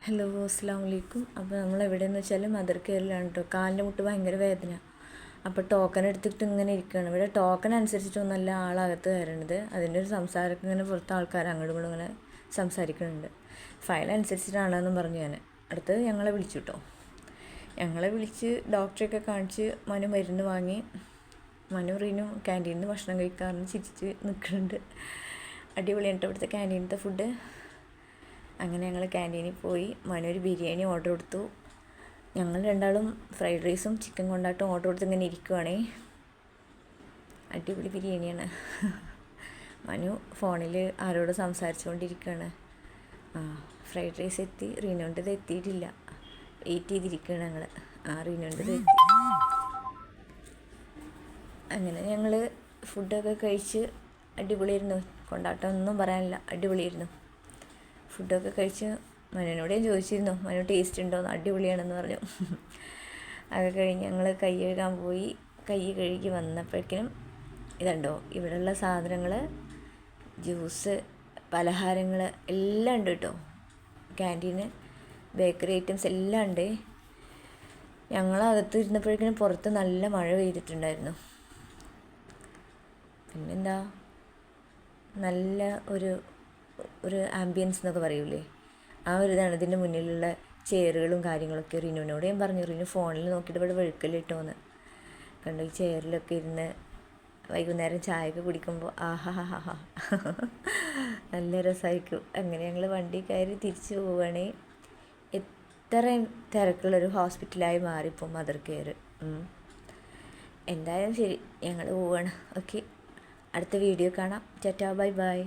Hello അസ്സാം വലൈക്കും. അപ്പോൾ നമ്മൾ എവിടെയെന്ന് വെച്ചാൽ മദർ കെയറിലാണ് കേട്ടോ. കാലിൻ്റെ മുട്ട് ഭയങ്കര വേദന. അപ്പോൾ ടോക്കൺ എടുത്തിട്ട് ഇങ്ങനെ ഇരിക്കുകയാണ്. ഇവിടെ ടോക്കൺ അനുസരിച്ചിട്ടൊന്നല്ല ആളകത്ത് കയറണത്. അതിൻ്റെ ഒരു സംസാരമൊക്കെ ഇങ്ങനെ പുറത്ത് ആൾക്കാർ അങ്ങോട്ടും ഇങ്ങോട്ടും ഇങ്ങനെ സംസാരിക്കുന്നുണ്ട്. ഫയൽ അനുസരിച്ചിട്ടാണെന്നും പറഞ്ഞു ഞാൻ. അടുത്ത് ഞങ്ങളെ വിളിച്ചു കേട്ടോ. ഞങ്ങളെ വിളിച്ച് ഡോക്ടറെയൊക്കെ കാണിച്ച് മനു മരുന്ന് വാങ്ങി. മനു റീനും ക്യാൻറ്റീനിൽ നിന്ന് ഭക്ഷണം കഴിക്കാറുണ്ട് ചിരിച്ച് നിൽക്കുന്നുണ്ട്. അടിപൊളിയാണ് കേട്ടോ ഇവിടുത്തെ ക്യാൻറ്റീനത്തെ ഫുഡ്. അങ്ങനെ ഞങ്ങൾ ക്യാൻറ്റീനിൽ പോയി. മനു ഒരു ബിരിയാണി ഓർഡർ കൊടുത്തു. ഞങ്ങൾ രണ്ടാളും ഫ്രൈഡ് റൈസും ചിക്കൻ കൊണ്ടാട്ടും ഓർഡർ കൊടുത്ത് ഇങ്ങനെ ഇരിക്കുവാണേ. അടിപൊളി ബിരിയാണിയാണ്. മനു ഫോണിൽ ആരോട് സംസാരിച്ചുകൊണ്ടിരിക്കുകയാണ്. ഫ്രൈഡ് റൈസ് എത്തി. റീനുൻ്റെത് എത്തിയിട്ടില്ല. വെയിറ്റ് ചെയ്തിരിക്കുകയാണ് ഞങ്ങൾ. റീനുൻ്റെത് എത്തി. അങ്ങനെ ഞങ്ങൾ ഫുഡൊക്കെ കഴിച്ച് അടിപൊളിയായിരുന്നു. കൊണ്ടാട്ടം ഒന്നും പറയാനില്ല, അടിപൊളിയായിരുന്നു. ഫുഡൊക്കെ കഴിച്ച് മനുവിനോട് ഞാൻ ചോദിച്ചിരുന്നു മനു ടേസ്റ്റ് ഉണ്ടോയെന്ന്. അടിപൊളിയാണെന്ന് പറഞ്ഞു. അത് കഴിഞ്ഞ് ഞങ്ങൾ കൈ കഴുകാൻ പോയി. കൈ കഴുകി വന്നപ്പോഴേക്കും ഇതുണ്ടോ ഇവിടെയുള്ള സാധനങ്ങൾ, ജ്യൂസ്, പലഹാരങ്ങൾ എല്ലാം ഉണ്ട് കേട്ടോ. ക്യാൻറ്റീന് ബേക്കറി ഐറ്റംസ് എല്ലാം ഉണ്ട്. ഞങ്ങളകത്ത് ഇരുന്നപ്പോഴേക്കും പുറത്ത് നല്ല മഴ പെയ്തിട്ടുണ്ടായിരുന്നു. പിന്നെന്താ, നല്ല ഒരു ആംബിയൻസ് എന്നൊക്കെ പറയൂലേ, ഒരു ഇതാണ് ഇതിൻ്റെ മുന്നിലുള്ള ചെയറുകളും കാര്യങ്ങളൊക്കെ. റിനുവിനോട് ഞാൻ പറഞ്ഞു, റിനു ഫോണിൽ നോക്കിയിട്ട് ഇവിടെ വെഴുക്കലിട്ടോന്ന് കണ്ടു. ഈ ചെയറിലൊക്കെ ഇരുന്ന് വൈകുന്നേരം ചായയൊക്കെ കുടിക്കുമ്പോൾ ആഹാ നല്ല രസമായിരിക്കും. അങ്ങനെ ഞങ്ങൾ വണ്ടി കയറി തിരിച്ചു പോവുകയാണേ. എത്രയും തിരക്കുള്ളൊരു ഹോസ്പിറ്റലായി മാറിപ്പോൾ മദർ കെയർ. എന്തായാലും ശരി, ഞങ്ങൾ പോവുകയാണ്. ഓക്കെ, അടുത്ത വീഡിയോ കാണാം. Tata, bye bye.